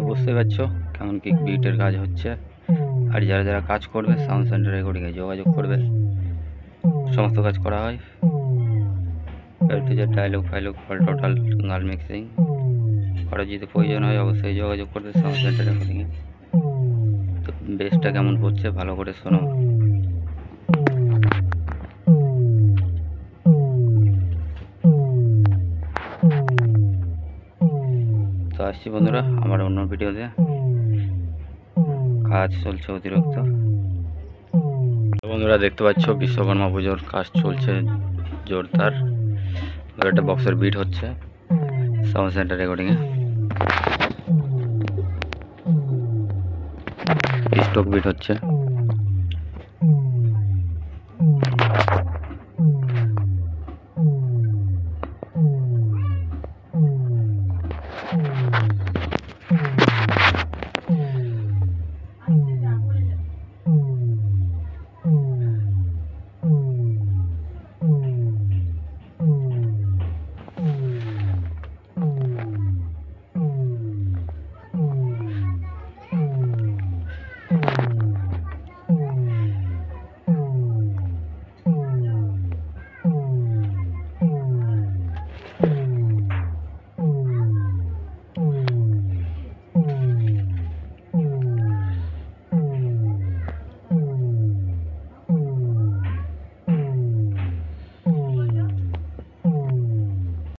বুঝতে পারছো কেমন কি বিটের কাজ হচ্ছে। আর যারা যারা কাজ করবে সাউন্ড সেন্টার রেকর্ডিংয়ে যোগাযোগ করবে, সমস্ত কাজ করা হয়। ডায়লগ ফাইলগ অল টোটাল গান মিক্সিং আরও যদি প্রয়োজন হয় অবশ্যই যোগাযোগ করবে সাউন্ড সেন্টার রেকর্ডিংয়ে। তো বেসটা কেমন পড়ছে ভালো করে শোনো। তো আসছি বন্ধুরা আমার অন্য ভিডিওতে। কাজ চলছে অতিরিক্ত। বন্ধুরা দেখতে পাচ্ছ বিশ্বকর্মা পুজোর কাজ চলছে জোরদার। একটা বক্সের বিট হচ্ছে সাউন্ড সেন্টার রেকর্ডিংয়ে, স্টক বিট হচ্ছে।